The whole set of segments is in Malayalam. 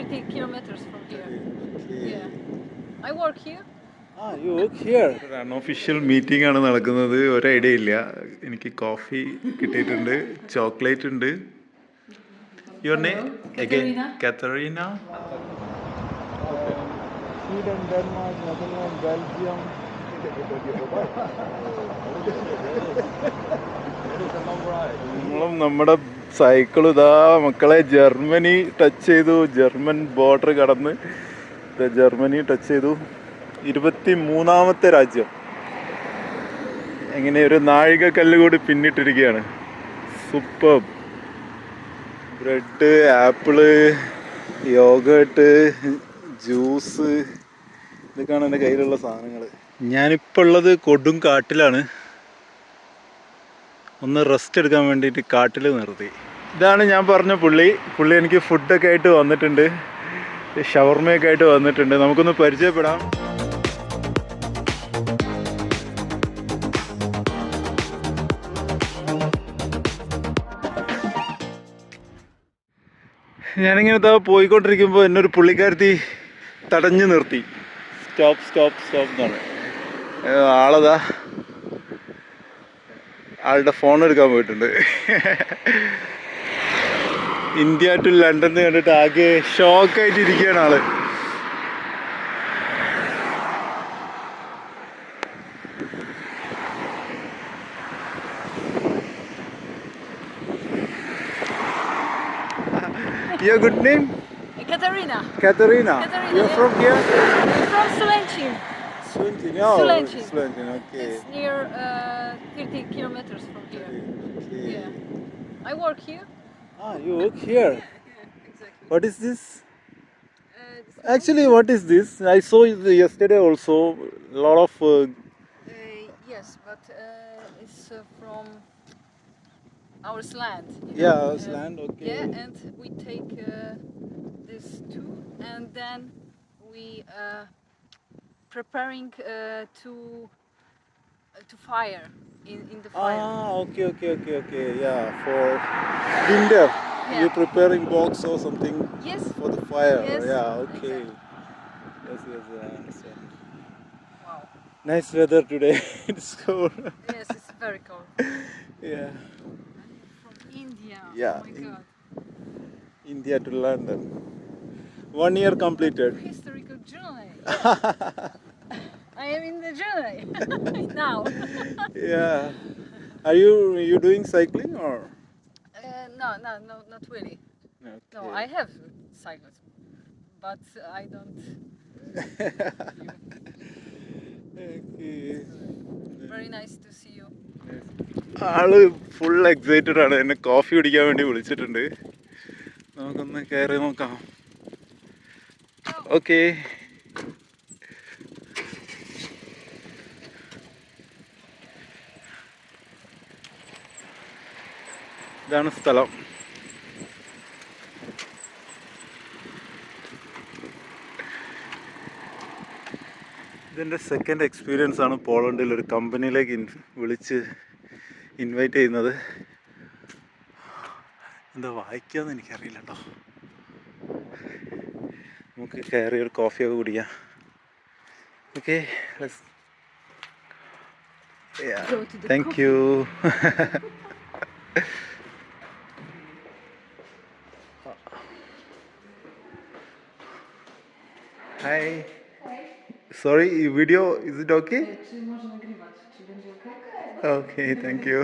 30 kilometers from here. Okay. Yeah. I work here. Ah, you work here. ഒരു അൺഒഫീഷ്യൽ മീറ്റിംഗ് ആണ് നടക്കുന്നത്. ഒരു ഐഡിയ ഇല്ല. എനിക്ക് കോഫി കിട്ടിയിട്ടുണ്ട്, ചോക്ലേറ്റ് ഉണ്ട്. Your name again Katarina. Sweden, Denmark, Netherland, Belgium. നമ്മളും നമ്മുടെ സൈക്കിൾ ഇതാ മക്കളെ ജർമ്മനി ടച്ച് ചെയ്തു. ജർമ്മൻ ബോർഡർ കടന്ന് ജർമ്മനി ടച്ച് ചെയ്തു. 23ാമത്തെ രാജ്യം. എങ്ങനെ ഒരു നാഴികക്കല്ല് കൂടി പിന്നിട്ടിരിക്കുകയാണ്. Super. Bread, apple, yoghurt, juice, ഇതൊക്കെയാണ് എൻ്റെ കയ്യിലുള്ള സാധനങ്ങൾ. ഞാനിപ്പോൾ ഉള്ളത് കൊടും കാട്ടിലാണ്. ഒന്ന് റെസ്റ്റ് എടുക്കാൻ വേണ്ടിയിട്ട് കാട്ടിൽ നിർത്തി. ഇതാണ് ഞാൻ പറഞ്ഞ പുള്ളി എനിക്ക് ഫുഡൊക്കെ ആയിട്ട് വന്നിട്ടുണ്ട്, ഷവർമയൊക്കെ ആയിട്ട് വന്നിട്ടുണ്ട്. നമുക്കൊന്ന് പരിചയപ്പെടാം. ഞാനിങ്ങനെ പോയിക്കൊണ്ടിരിക്കുമ്പോൾ എന്നൊരു പുള്ളിക്കാരത്തി തടഞ്ഞു നിർത്തി. സ്റ്റോപ്പ് എന്നാണ്. ആളതാ ആളുടെ ഫോൺ എടുക്കാൻ പോയിട്ടുണ്ട്. ഇന്ത്യ ടു ലണ്ടൻ കണ്ടിട്ട് ആകെ ഷോക്കായിട്ട് ഇരിക്കുകയാണ് ആള്. Your good name? Katarina. Katarina. You're from here? From Sulencin. Sulencin. Okay. It's near 30 kilometers from here. Okay. Yeah. I work here. Ah, you work here. Exactly. What is this? Actually, what is this? I saw it yesterday also. A lot of. Yes, but it's from our land. Yeah, our land. Okay. Yeah, and we take this too, and then we preparing to fire in the fire. Ah, okay. Yeah, for winter. Yeah. You're preparing box or something. Yes. For the fire. Yes. Yeah. Okay. Exactly. Yes, I understand. Wow. Nice weather today. It's cold. Yes, it's very cold. Yeah. From India. Yeah. Oh my God. India to London. 1 year completed. Historical journey. I am in the journey now. Yeah. Are you doing cycling or? No, not really. Okay. No, I have cycles, but I don't. Okay. Very nice to see you. ആള് ഫുൾ എക്സൈറ്റഡ് ആണ്. എന്നെ കോഫി കുടിക്കാൻ വേണ്ടി വിളിച്ചിട്ടുണ്ട്. നമുക്കൊന്ന് കയറി നോക്കാം. ഓക്കെ. ഇതാണ് സ്ഥലം. ഇതെൻ്റെ സെക്കൻഡ് എക്സ്പീരിയൻസ് ആണ് പോളണ്ടിൽ ഒരു കമ്പനിയിലേക്ക് വിളിച്ച് ഇൻവൈറ്റ് ചെയ്യുന്നത്. എന്താ വായിക്കാന്ന് എനിക്കറിയില്ല കേട്ടോ. നമുക്ക് കയറി ഒരു കോഫിയൊക്കെ കുടിക്കാം. Okay, thank you. Hi. Sorry, video, is it okay? Okay, thank you.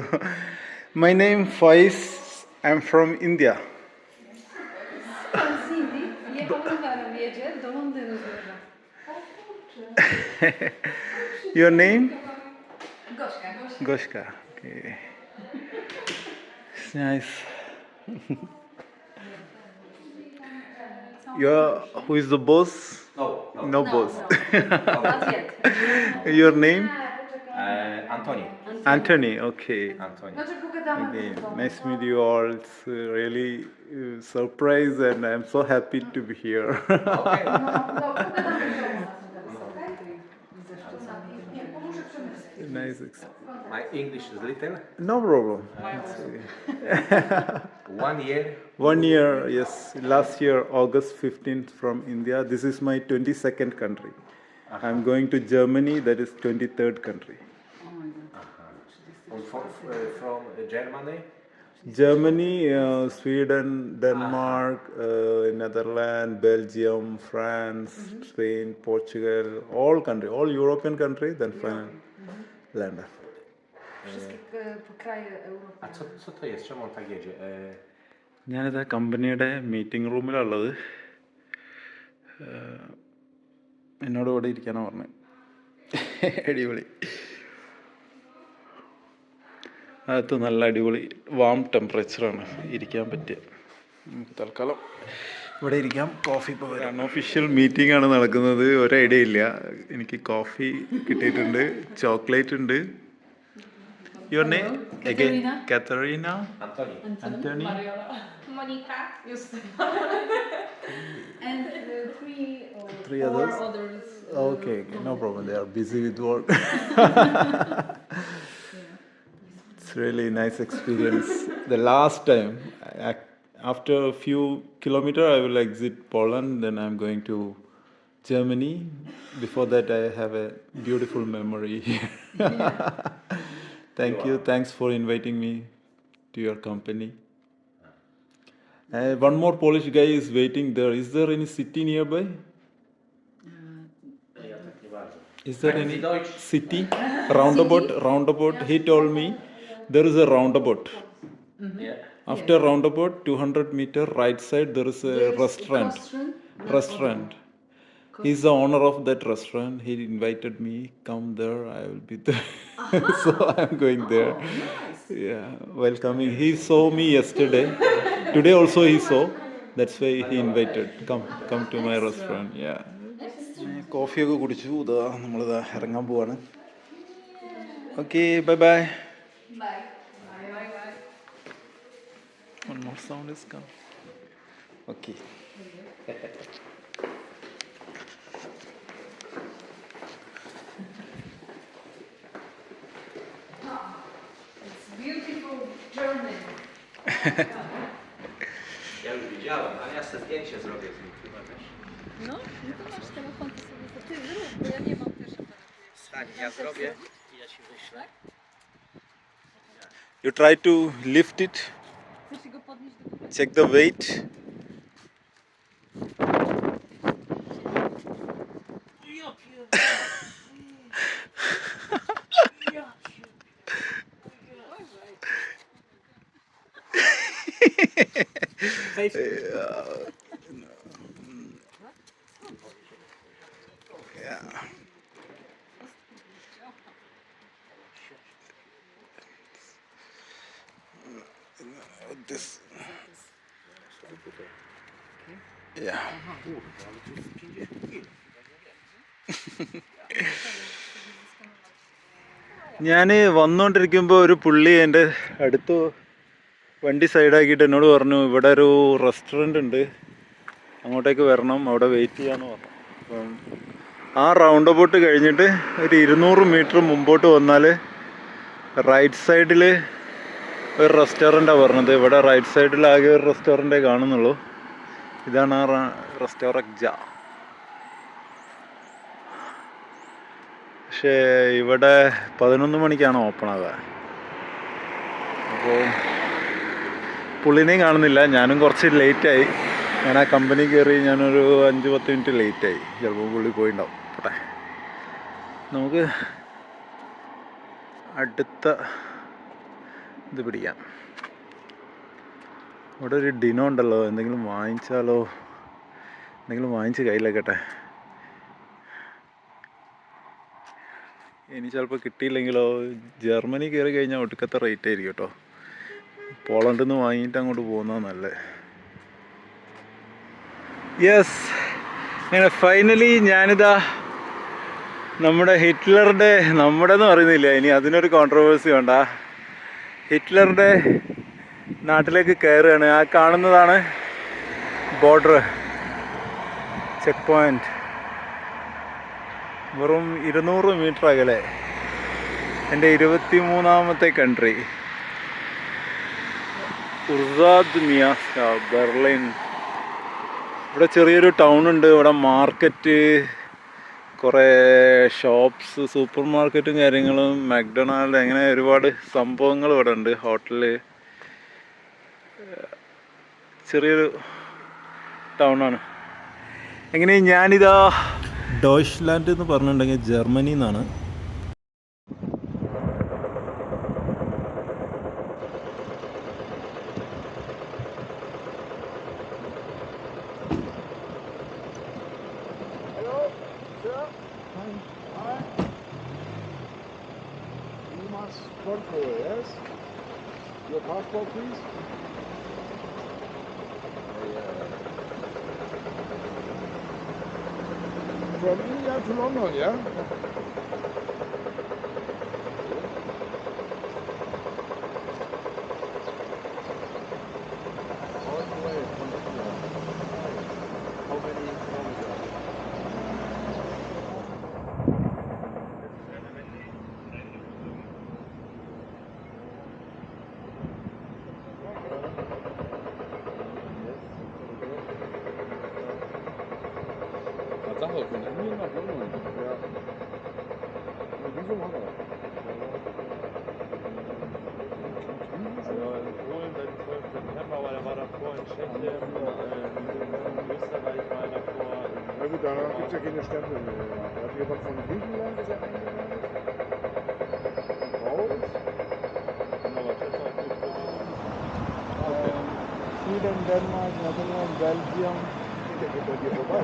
My name Faiz. I'm from India. Your name? Goshka. Okay. It's nice. Who is the boss? No boss. Not yet. Your name? Anthony. Anthony. Okay. Anthony. Okay. Nice to meet you all. It's really surprised, and I'm so happy to be here. Okay. Nice. My English is little. No problem. 1 year. 1 year, yes. Last year, August 15th from India. This is my 22nd country. I'm going to Germany, that is 23rd country. And from Germany. Germany, Sweden, Denmark, Netherlands, Belgium, France, Spain, Portugal, all country, all European countries, then finally London. Wszystkie kraje Europy. A co to jest? Czemu on tak jedzie? ഞാനിതാ കമ്പനിയുടെ മീറ്റിംഗ് റൂമിലുള്ളത്. എന്നോട് ഇവിടെ ഇരിക്കാനാണ് പറഞ്ഞത്. അടിപൊളി. അകത്ത് നല്ല അടിപൊളി വാം ടെമ്പറേച്ചറാണ്, ഇരിക്കാൻ പറ്റിയ. നമുക്ക് തൽക്കാലം ഇവിടെ ഇരിക്കാം. കോഫി ഇപ്പോൾ അൺഒഫീഷ്യൽ മീറ്റിംഗ് ആണ് നടക്കുന്നത്. ഒരു ഐഡിയ ഇല്ല. എനിക്ക് കോഫി കിട്ടിയിട്ടുണ്ട്, ചോക്ലേറ്റ് ഉണ്ട്. Your name? Again, Katerina? Anthony? Monika. Just. And Three four others? others. Okay, no problem. They are busy with work. It's really nice experience. The last time, after a few kilometers, I will exit Poland. Then I'm going to Germany. Before that, I have a beautiful memory here. Thank you. Thanks for inviting me to your company. One more Polish guy is waiting there. Is there any city nearby? Is there any city? Roundabout. He told me there is a roundabout. After roundabout, 200 meter right side, there is a restaurant. He's the owner of that restaurant. He invited me, come there, I will be there. So I'm going there. Yeah, while coming, he saw me yesterday. Today also he saw. That's why he invited. Come to my restaurant. Yeah. കോഫിയൊക്കെ കുടിച്ചു. ഇതാ നമ്മളിതാ ഇറങ്ങാൻ പോവാണ്. Okay, bye bye. One more sound is come. Okay. It's beautiful Germany. Ja już widziałem, ale ja sobie zdjęcie zrobię z nim chyba też. No to masz telefon, to sobie to ty zrób, bo ja nie mam też aparatu. Stań, ja zrobię i ja ci wyślę. You try to lift it. Chcesz go podnieść do góry? Check the weight. This. Yeah. ഞാൻ വന്നുകൊണ്ടിരിക്കുമ്പോൾ ഒരു പുള്ളി എൻ്റെ അടുത്ത് വണ്ടി സൈഡാക്കിയിട്ട് എന്നോട് പറഞ്ഞു, ഇവിടെ ഒരു റെസ്റ്റോറൻ്റ് ഉണ്ട്, അങ്ങോട്ടേക്ക് വരണം, അവിടെ വെയിറ്റ് ചെയ്യാമെന്ന് പറഞ്ഞു. അപ്പം ആ റൗണ്ട് അബൌട്ട് കഴിഞ്ഞിട്ട് ഒരു 200 മീറ്റർ മുമ്പോട്ട് വന്നാൽ റൈറ്റ് സൈഡിൽ ഒരു റെസ്റ്റോറൻറ്റാണ് പറഞ്ഞത്. ഇവിടെ റൈറ്റ് സൈഡിൽ ആകെ ഒരു റെസ്റ്റോറൻറ്റേ കാണുന്നുള്ളൂ. ഇതാണ് ആ റെസ്റ്റോറൻറ്റ്. പക്ഷേ ഇവിടെ 11 മണിക്കാണ് ഓപ്പൺ ആവുക. അപ്പോൾ പുള്ളിനെയും കാണുന്നില്ല. ഞാനും കുറച്ച് ലേറ്റായി. ഞാൻ ആ കമ്പനി കയറി ഞാനൊരു 5-10 മിനിറ്റ് ലേറ്റായി. ചിലപ്പോൾ പുള്ളി പോയിണ്ടാവും. പോട്ടെ, നമുക്ക് അടുത്ത ഇത് പിടിക്കാം. ഇവിടെ ഒരു ഡിനോ ഉണ്ടല്ലോ, എന്തെങ്കിലും വാങ്ങിച്ചാലോ, എന്തെങ്കിലും വാങ്ങിച്ച് കയ്യിലേക്കട്ടെ. ഇനി ചിലപ്പോൾ കിട്ടിയില്ലെങ്കിലോ. ജർമ്മനി കയറി കഴിഞ്ഞാൽ ഒടുക്കത്തെ റേറ്റ് ആയിരിക്കും കേട്ടോ. പോളണ്ടിൽ നിന്ന് വാങ്ങിയിട്ട് അങ്ങോട്ട് പോകുന്നതാണ് നല്ലത്. യെസ്, അങ്ങനെ ഫൈനലി ഞാനിതാ നമ്മുടെ ഹിറ്റ്ലറുടെ, നമ്മുടെ എന്ന് പറയുന്നില്ല, ഇനി അതിനൊരു കോൺട്രവേഴ്സി വേണ്ട, ഹിറ്റ്ലറുടെ നാട്ടിലേക്ക് കയറുകയാണ്. ആ കാണുന്നതാണ് ബോർഡർ ചെക്ക് പോയിന്റ്. വെറും 200 മീറ്റർ അകലെ. എൻ്റെ 23ാമത്തെ കൺട്രി ഉർസാദ് മിയാസ്ക, ബെർലിൻ. ഇവിടെ ചെറിയൊരു ടൗൺ ഉണ്ട്. ഇവിടെ മാർക്കറ്റ്, കുറേ ഷോപ്സ്, സൂപ്പർ മാർക്കറ്റും കാര്യങ്ങളും, മക്ഡൊണാൾഡ്, അങ്ങനെ ഒരുപാട് സംഭവങ്ങൾ ഇവിടെ ഉണ്ട്. ഹോട്ടല്, ചെറിയൊരു ടൗണാണ്. എങ്ങനെ ഞാനിതാ ഡോയ്ച്ച്ലാൻഡ് എന്ന് പറഞ്ഞിട്ടുണ്ടെങ്കിൽ ജർമ്മനി എന്നാണ്. Yes. Your passport, please. From India to London, yeah? All the way from India. How many kilometers? Tatsache, von Indien nach London. Ja. Visum haben wir. Also in Polen seit dem 12. September, aber der war davor in Tschechien, in Österreich war er davor. Na gut, da gibt es ja keine Stempel mehr. Hat jemand von Griechenland ist er eingereist? Raus? Genau, aber Tschechien hat nicht Sweden, Denmark, Netherlands, Belgium. Der geht bei dir vorbei.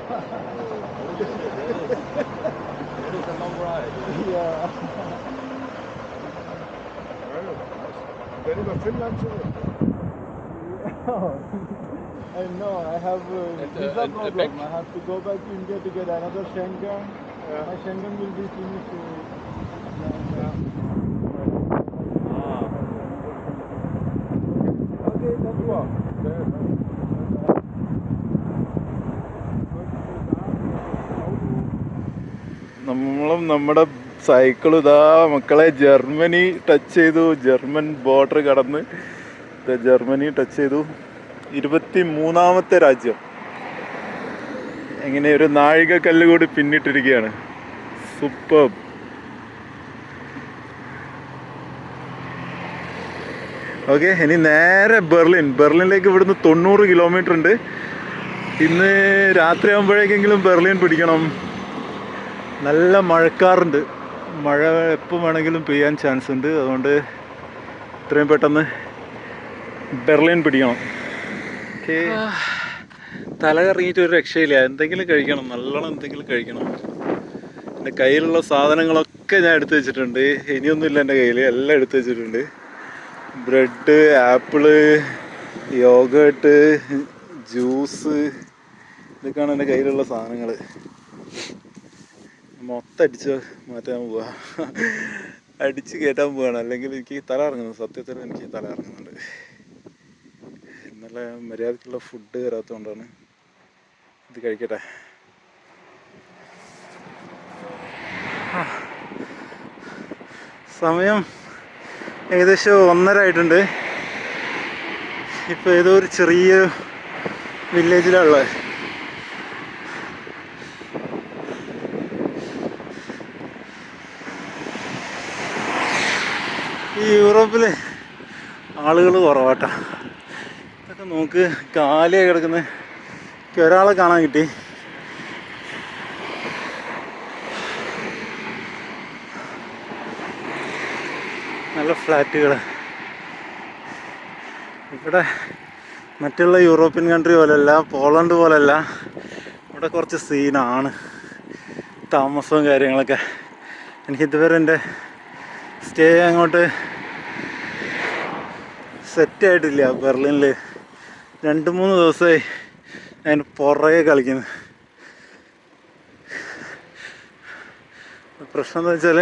It is a long ride. Ja. Und dann über Finnland zurück. I know, I have a visa and problem. back? I have to go back to India to get another Schengen. My Schengen will be finished. Okay, that's all. നമ്മളും നമ്മുടെ സൈക്കിളും ഇതാ മക്കളെ ജർമ്മനി ടച്ച് ചെയ്തു. ജർമ്മൻ ബോർഡർ കടന്ന് ജർമ്മനി ടച്ച് ചെയ്തു. 23ാമത്തെ രാജ്യം. എങ്ങനെ ഒരു നാഴികക്കല്ല് കൂടി പിന്നിട്ടിരിക്കുകയാണ്. സൂപ്പർ. ഓക്കെ, ഇനി നേരെ ബെർലിനിലേക്ക് ഇവിടുന്ന് 90 കിലോമീറ്റർ ഉണ്ട്. ഇന്ന് രാത്രി ആകുമ്പോഴേക്കെങ്കിലും ബെർലിൻ പിടിക്കണം. നല്ല മഴക്കാറുണ്ട്. മഴ എപ്പോൾ വേണമെങ്കിലും പെയ്യാൻ ചാൻസ് ഉണ്ട്. അതുകൊണ്ട് എത്രയും പെട്ടെന്ന് ബെർലിൻ പിടിക്കണം. ഓക്കെ, തല കറങ്ങിയിട്ട് ഒരു രക്ഷയില്ല. എന്തെങ്കിലും കഴിക്കണം, നല്ലോണം എന്തെങ്കിലും കഴിക്കണം. എൻ്റെ കയ്യിലുള്ള സാധനങ്ങളൊക്കെ ഞാൻ എടുത്തു വെച്ചിട്ടുണ്ട്. ഇനിയൊന്നുമില്ല എൻ്റെ കയ്യിൽ, എല്ലാം എടുത്തു വെച്ചിട്ടുണ്ട്. ബ്രെഡ്, ആപ്പിള്, യോഗേട്ട്, ജ്യൂസ്, ഇതൊക്കെയാണ് എൻ്റെ കയ്യിലുള്ള സാധനങ്ങൾ. മൊത്തം അടിച്ച് മാറ്റാൻ പോവാ, അടിച്ച് കയറ്റാൻ പോവാണ്. അല്ലെങ്കിൽ എനിക്ക് തല ഇറങ്ങുന്നു. സത്യത്തിൽ എനിക്ക് തല ഇറങ്ങുന്നുണ്ട്. ഇന്നലെ മര്യാദക്കുള്ള ഫുഡ് തരാത്തതുകൊണ്ടാണ്. ഇത് കഴിക്കട്ടെ. സമയം ഏകദേശം 1:30 ആയിട്ടുണ്ട്. ഇപ്പോൾ ഏതോ ഒരു ചെറിയ വില്ലേജിലാണുള്ളത്. ഈ യൂറോപ്പിൽ ആളുകൾ കുറവാട്ടാ. ഇതൊക്കെ നോക്ക്, കാലിയായി കിടക്കുന്ന ഒരാളെ കാണാൻ കിട്ടി. നല്ല ഫ്ലാറ്റുകൾ. ഇവിടെ മറ്റുള്ള യൂറോപ്യൻ കൺട്രി പോലെയല്ല, പോളണ്ട് പോലെയല്ല. ഇവിടെ കുറച്ച് സീനാണ് താമസവും കാര്യങ്ങളൊക്കെ. എനിക്കിതുവരെ എൻ്റെ സ്റ്റേ അങ്ങോട്ട് സെറ്റായിട്ടില്ല. ബെർലിനിൽ 2-3 ദിവസമായി അതിന് പുറകെ കളിക്കുന്നു. പ്രശ്നം എന്താ വെച്ചാൽ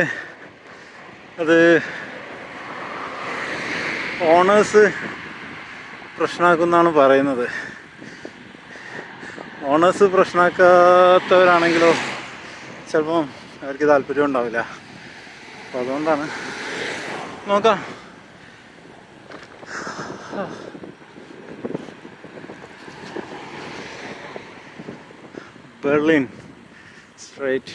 അത് ഓണേഴ്സ് പ്രശ്നമാക്കുമെന്നാണ് പറയുന്നത്. ഓണേഴ്സ് പ്രശ്നമാക്കാത്തവരാണെങ്കിലോ ചിലപ്പം അവർക്ക് താല്പര്യം ഉണ്ടാവില്ല. അപ്പോൾ അതുകൊണ്ടാണ് നോക്കാം. Berlin straight.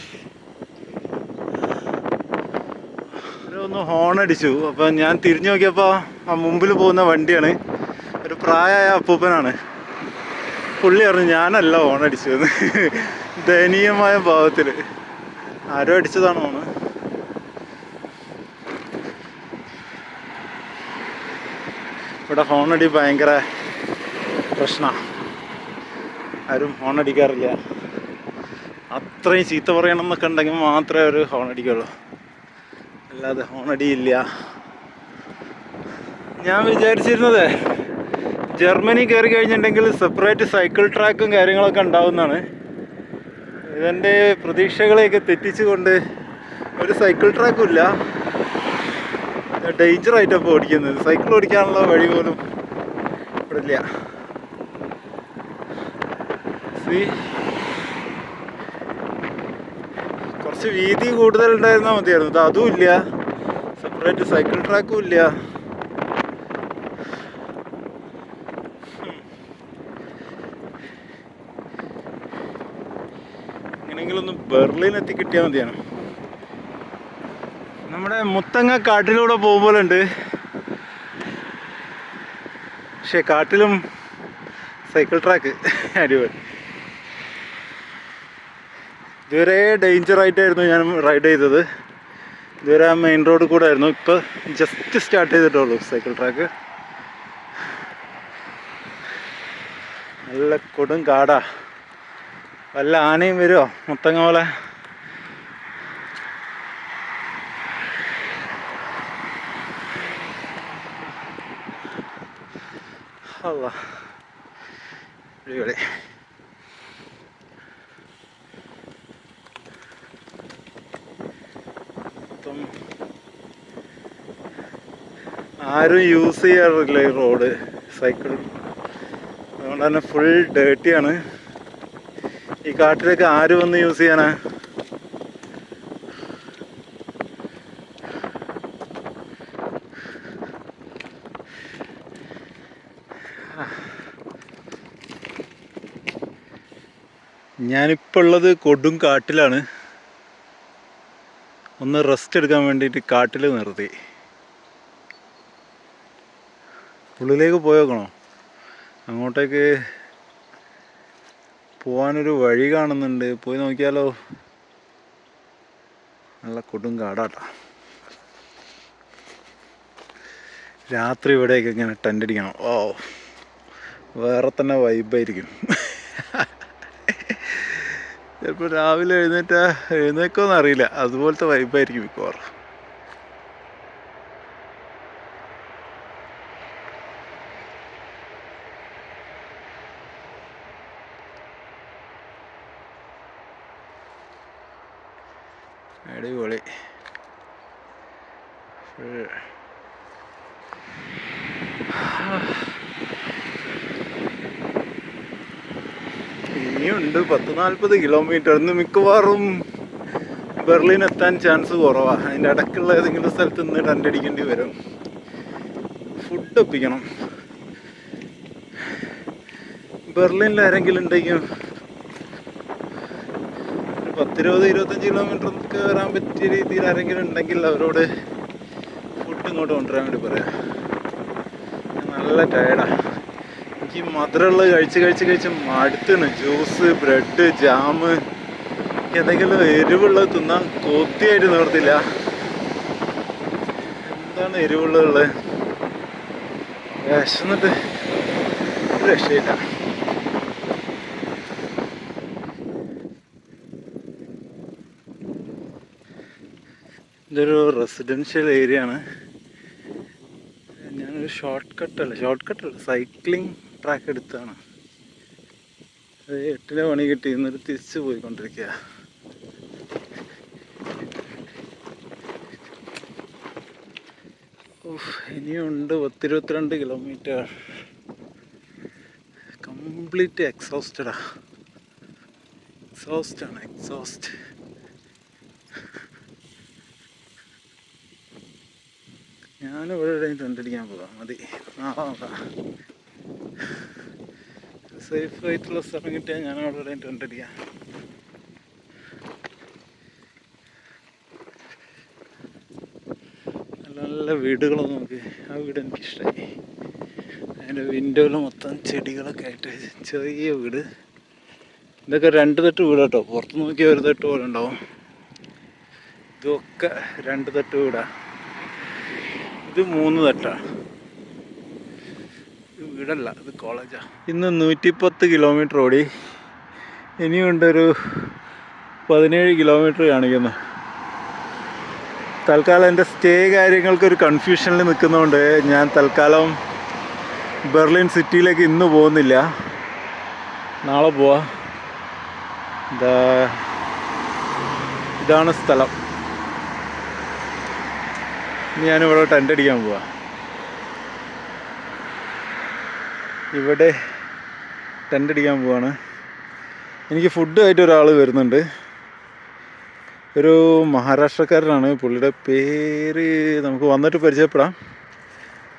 ഒന്ന് ഹോൺ അടിച്ചു. അപ്പം ഞാൻ തിരിഞ്ഞു നോക്കിയപ്പോൾ ആ മുമ്പിൽ പോകുന്ന വണ്ടിയാണ്. ഒരു പ്രായമായ അപ്പൂപ്പനാണ്. പുള്ളി പറഞ്ഞു ഞാനല്ല ഹോൺ അടിച്ചതെന്ന്. ദയനീയമായ ഭാവത്തിൽ ആരോ അടിച്ചതാണ് ഹോണ്. ഇവിടെ ഹോണടി ഭയങ്കര പ്രശ്നമാണ്. ആരും ഹോൺ അടിക്കാറില്ല. അത്രയും ചീത്ത പറയണം എന്നൊക്കെ ഉണ്ടെങ്കിൽ മാത്രമേ ഒരു ഹോൺ അടിക്കുള്ളൂ, അല്ലാതെ ഹോണടിയില്ല. ഞാൻ വിചാരിച്ചിരുന്നത് ജർമ്മനി കയറി കഴിഞ്ഞിട്ടുണ്ടെങ്കിൽ സെപ്പറേറ്റ് സൈക്കിൾ ട്രാക്കും കാര്യങ്ങളൊക്കെ ഉണ്ടാവുന്നതാണ്. ഇതെൻ്റെ പ്രതീക്ഷകളെയൊക്കെ തെറ്റിച്ചുകൊണ്ട് ഒരു സൈക്കിൾ ട്രാക്കും ഇല്ല. ഡേഞ്ചറായിട്ടാണ് ഇപ്പോൾ ഓടിക്കുന്നത്. സൈക്കിൾ ഓടിക്കാനുള്ള വഴി പോലും ഇവിടെ ഇല്ല. കുറച്ച് വീതി കൂടുതലുണ്ടായിരുന്നാൽ മതിയായിരുന്നു. ഇത് അതും ഇല്ല, സെപ്പറേറ്റ് സൈക്കിൾ ട്രാക്കും ഇല്ല. എങ്ങനെയെങ്കിലും ഒന്ന് ബെർലിൻ എത്തി കിട്ടിയാൽ മതിയാണ്. നമ്മുടെ മുത്തങ്ങ കാട്ടിലൂടെ പോകുമ്പോലുണ്ട്, പക്ഷെ കാട്ടിലും സൈക്കിൾ ട്രാക്ക് അടിപൊളി. ഇതുവരെ ഡേഞ്ചറായിട്ടായിരുന്നു ഞാൻ റൈഡ് ചെയ്തത്. ഇതുവരെ ആ മെയിൻ റോഡ് കൂടെ ആയിരുന്നു. ഇപ്പോൾ ജസ്റ്റ് സ്റ്റാർട്ട് ചെയ്തിട്ടുള്ളൂ സൈക്കിൾ ട്രാക്ക്. നല്ല കൊടും കാടാ. വല്ല ആനയും വരുമോ മുത്തങ്ങ പോലെ? അടിപൊളി. ആരും യൂസ് ചെയ്യാറില്ല ഈ റോഡ്, സൈക്കിൾ. അതുകൊണ്ട് തന്നെ ഫുൾ ഡേർട്ടിയാണ്. ഈ കാട്ടിലൊക്കെ ആര് വന്ന് യൂസ് ചെയ്യാനാ? ഞാനിപ്പോൾ ഉള്ളത് കൊടും കാട്ടിലാണ്. ഒന്ന് റെസ്റ്റ് എടുക്കാൻ വേണ്ടിയിട്ട് കാട്ടിൽ നിർത്തി. ഉള്ളിലേക്ക് പോയേക്കണോ? അങ്ങോട്ടേക്ക് പോകാനൊരു വഴി കാണുന്നുണ്ട്, പോയി നോക്കിയാലോ? നല്ല കൊടും കാടാട്ടാ. രാത്രി ഇവിടെയൊക്കെ ഇങ്ങനെ ടെൻ്റ് അടിക്കണം. ഓ, വേറെ തന്നെ വൈബായിരിക്കും. ചിലപ്പോൾ രാവിലെ എഴുന്നേക്കോന്ന് അറിയില്ല, അതുപോലത്തെ വൈബായിരിക്കും മിക്കവാറും. അടിപൊളി. ഇനിയുണ്ട് 10-40 കിലോമീറ്റർ. ഇന്ന് മിക്കവാറും ബെർലിൻ എത്താൻ ചാൻസ് കുറവാണ്. അതിൻ്റെ ഇടയ്ക്കുള്ള ഏതെങ്കിലും സ്ഥലത്ത് നിന്ന് ടെൻ്റ് അടിക്കേണ്ടി വരും. ഫുഡ് ഒപ്പിക്കണം. ബെർലിനിൽ ആരെങ്കിലും ഉണ്ടെങ്കിൽ 10-20-25 കിലോമീറ്റർ ഒക്കെ വരാൻ പറ്റിയ രീതിയിൽ ആരെങ്കിലും ഉണ്ടെങ്കിൽ അവരോട് ഫുഡ് ഇങ്ങോട്ട് കൊണ്ടുവരാൻ വേണ്ടി പറയാം. നല്ല ടയർഡാണ്. എനിക്ക് മധുരമുള്ളത് കഴിച്ച് മടുത്തിന്. ജ്യൂസ്, ബ്രെഡ്, ജാമ്, എന്തെങ്കിലും എരിവുള്ളത് തിന്നാൻ കൊത്തിയായിട്ട് നിവർത്തില്ല. എന്താണ് എരിവുള്ളത്? വിശന്നിട്ട് ഒരു രക്ഷയില്ല. ഇതൊരു റെസിഡൻഷ്യൽ ഏരിയ ആണ്. ഞാനൊരു ഷോർട്ട് കട്ടല്ല സൈക്ലിംഗ് ട്രാക്ക് എടുത്താണ്. അത് 8 പണി കിട്ടി, എന്നിട്ട് തിരിച്ചു പോയിക്കൊണ്ടിരിക്കുക. ഇനിയുണ്ട് 10-22 കിലോമീറ്റർ. Complete exhausted. ഞാനിവിടെ ടെൻ്റ് അടിക്കാൻ പോകാം. മതി, നാളെ നോക്കാം. സേഫ് ആയിട്ടുള്ള സ്ഥലം കിട്ടിയാൽ ഞാനവിടെ ടെൻ്റ് അടിക്കാം. നല്ല നല്ല വീടുകൾ നോക്കി. ആ വീട് എനിക്കിഷ്ടമായി. അതിൻ്റെ വിൻഡോയിൽ മൊത്തം ചെടികളൊക്കെ ആയിട്ട് ചെറിയ വീട്. ഇതൊക്കെ 2 തട്ട് വീട് കേട്ടോ. പുറത്ത് നോക്കിയാൽ 1 തട്ട് പോലെ ഉണ്ടാവും. ഇതൊക്കെ 2 തട്ട് വീടാ. ഇത് 3 തട്ടാണ്. ഇത് വീടല്ല, ഇത് കോളേജാണ്. ഇന്ന് 110 കിലോമീറ്റർ ഓടി. ഇനിയുണ്ടൊരു 17 കിലോമീറ്റർ കാണിക്കുന്നു. തൽക്കാലം എൻ്റെ സ്റ്റേ കാര്യങ്ങൾക്കൊരു കൺഫ്യൂഷനിൽ നിൽക്കുന്നതുകൊണ്ട് ഞാൻ തൽക്കാലം ബെർലിൻ സിറ്റിയിലേക്ക് ഇന്ന് പോകുന്നില്ല. നാളെ പോവാം. ഇതാണ് സ്ഥലം. ഞാനിവിടെ ടെൻ്റ് അടിക്കാൻ പോവാം. ഇവിടെ ടെൻ്റ് അടിക്കാൻ പോവാണ്. എനിക്ക് ഫുഡായിട്ട് ഒരാൾ വരുന്നുണ്ട്. ഒരു മഹാരാഷ്ട്രക്കാരനാണ്. പുള്ളിയുടെ പേര് നമുക്ക് വന്നിട്ട് പരിചയപ്പെടാം.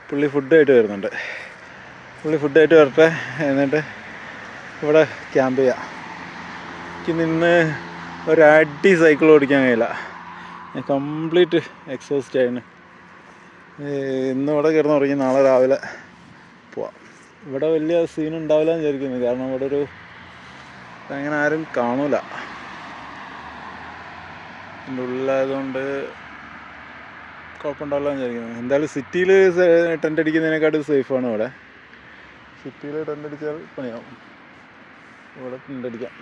പുള്ളി ഫുഡായിട്ട് വരുന്നുണ്ട്. പുള്ളി ഫുഡായിട്ട് വരട്ടെ, എന്നിട്ട് ഇവിടെ ക്യാമ്പ് ചെയ്യാം. എനിക്ക് നിന്ന് ഒരടി സൈക്കിൾ ഓടിക്കാൻ കഴിയില്ല. ഞാൻ കംപ്ലീറ്റ് എക്സോസ്റ്റ് ആയിരുന്നു. ഇന്ന് ഇവിടെ കിടന്ന് തുടങ്ങി, നാളെ രാവിലെ പോവാം. ഇവിടെ വലിയ സീൻ ഉണ്ടാവില്ല എന്ന് വിചാരിക്കുന്നു. കാരണം ഇവിടെ അങ്ങനെ ആരും കാണൂല. എൻ്റെ ഉള്ളിലായതുകൊണ്ട് കുഴപ്പമുണ്ടാവില്ല എന്ന് വിചാരിക്കുന്നു. എന്തായാലും സിറ്റിയിൽ ടെൻ്റ് അടിക്കുന്നതിനെക്കാട്ടും സേഫാണ് ഇവിടെ. സിറ്റിയിൽ ടെൻ്റ് അടിച്ചാൽ പണിയാവും. ഇവിടെ ടെൻ്റ് അടിക്കാം.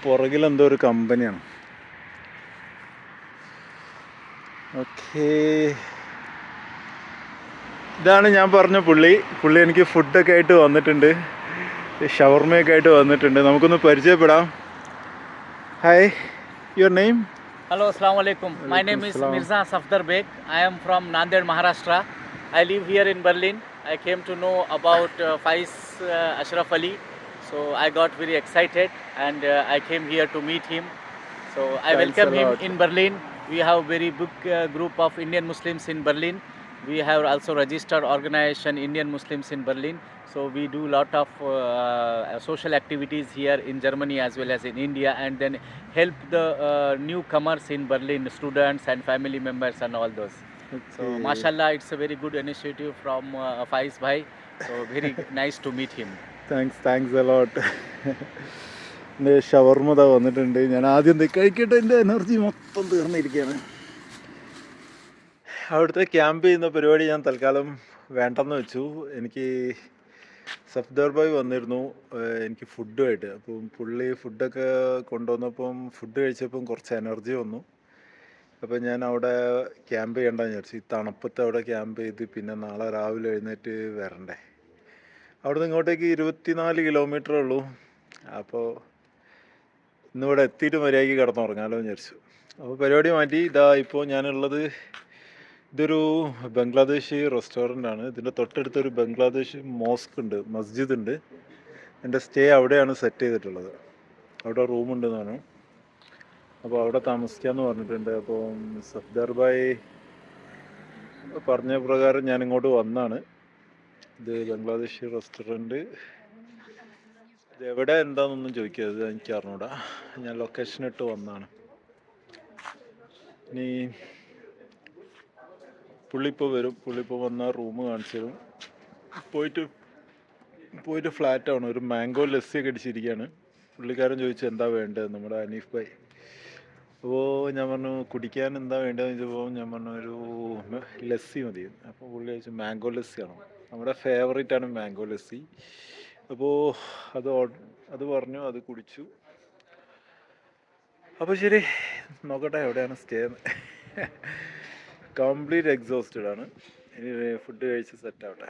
പുറകിലെന്തോ ഒരു കമ്പനിയാണ്. ഓക്കേ, ഇതാണ് ഞാൻ പറഞ്ഞ പുള്ളി. എനിക്ക് ഫുഡൊക്കെ ആയിട്ട് വന്നിട്ടുണ്ട്. ഷവർമയൊക്കെ ആയിട്ട് വന്നിട്ടുണ്ട്. നമുക്കൊന്ന് പരിചയപ്പെടാം. Hi, your name? Hello, Assalamu alaikum. My name is Mirza Safdar Beg. I am from Nanded, Maharashtra. I live here in Berlin. I came to know about Faiz Ashraf Ali. So I got very excited and I came here to meet him. So I welcome him in Berlin. We have very big group of Indian Muslims in Berlin. We have also registered organization Indian Muslims in Berlin. So we do lot of social activities here in Germany as well as in India, and then help the newcomers in Berlin, students and family members and all those. Okay. So mashallah, it's a very good initiative from Faiz bhai. So very nice to meet him. Thanks a lot. എൻ്റെ ഷവർമ ദാ വന്നിട്ടുണ്ട്. ഞാൻ ആദ്യം കഴിക്കട്ടെ. എൻ്റെ എനർജി മൊത്തം തീർന്നിരിക്കുകയാണ്. അവിടുത്തെ ക്യാമ്പ് ചെയ്യുന്ന പരിപാടി ഞാൻ തൽക്കാലം വേണ്ടെന്ന് വെച്ചു. എനിക്ക് സഫ്ദർ ഭായ് വന്നിരുന്നു എനിക്ക് ഫുഡുമായിട്ട്. അപ്പം പുള്ളി ഫുഡൊക്കെ കൊണ്ടുവന്നപ്പം ഫുഡ് കഴിച്ചപ്പം കുറച്ച് എനർജി വന്നു. അപ്പം ഞാൻ അവിടെ ക്യാമ്പ് ചെയ്യേണ്ടെന്ന് വിചാരിച്ചു. ഈ തണുപ്പത്ത് അവിടെ ക്യാമ്പ് ചെയ്ത് പിന്നെ നാളെ രാവിലെ എഴുന്നേറ്റ് വരണ്ടേ. അവിടെ നിന്ന് ഇങ്ങോട്ടേക്ക് 24 കിലോമീറ്ററേ ഉള്ളൂ. അപ്പോൾ ഇന്നിവിടെ എത്തിയിട്ട് മര്യാദയ്ക്ക് കിടന്നുറങ്ങാമല്ലോ എന്ന് വിചാരിച്ചു. അപ്പോൾ പരിപാടി മാറ്റി. ഇപ്പോൾ ഞാനുള്ളത് ഇതൊരു ബംഗ്ലാദേശി റെസ്റ്റോറൻ്റാണ്. ഇതിൻ്റെ തൊട്ടടുത്തൊരു ബംഗ്ലാദേശ് മോസ്ക് ഉണ്ട്, മസ്ജിദ് ഉണ്ട്. എൻ്റെ സ്റ്റേ അവിടെയാണ് സെറ്റ് ചെയ്തിട്ടുള്ളത്. അവിടെ റൂമുണ്ടെന്നാണ്. അപ്പോൾ അവിടെ താമസിക്കാമെന്ന് പറഞ്ഞിട്ടുണ്ട്. അപ്പോൾ സഫ്ദർ ഭായ് പറഞ്ഞ പ്രകാരം ഞാൻ ഇങ്ങോട്ട് വന്നാണ്. ഇത് ബംഗ്ലാദേശി റെസ്റ്റോറൻറ്റ്. ഇത് എവിടെ എന്താണെന്നൊന്നും ചോദിക്കരുത്, എനിക്ക് അറിഞ്ഞൂടാ. ഞാൻ ലൊക്കേഷൻ ഇട്ട് വന്നതാണ്. ഇനി പുള്ളിപ്പോൾ വരും. പുള്ളിപ്പോൾ വന്നാൽ റൂം കാണിച്ചു തരും. പോയിട്ട് ഫ്ലാറ്റാണ്. ഒരു മാംഗോ ലസ്സിയൊക്കെ അടിച്ചിരിക്കുകയാണ്. പുള്ളിക്കാരൻ ചോദിച്ചു എന്താ വേണ്ടത്, നമ്മുടെ അനീഫ് ഭായ്. അപ്പോൾ ഞാൻ പറഞ്ഞു കുടിക്കാൻ എന്താ വേണ്ടതെന്ന് ചോദിച്ചപ്പോൾ ഞാൻ പറഞ്ഞു ഒരു ലസ്സി മതി. അപ്പോൾ പുള്ളി ചോദിച്ചു മാംഗോ ലസ്സിയാണോ. നമ്മുടെ ഫേവറേറ്റാണ് മാംഗോ ലസ്സി. അപ്പോൾ അത് പറഞ്ഞു, അത് കുടിച്ചു. അപ്പോൾ ശരി, നോക്കട്ടെ എവിടെയാണ് സ്റ്റേ എന്ന്. കംപ്ലീറ്റ് എക്സോസ്റ്റഡ് ആണ്. ഇനി ഫുഡ് കഴിച്ച് സെറ്റ് ആവട്ടെ.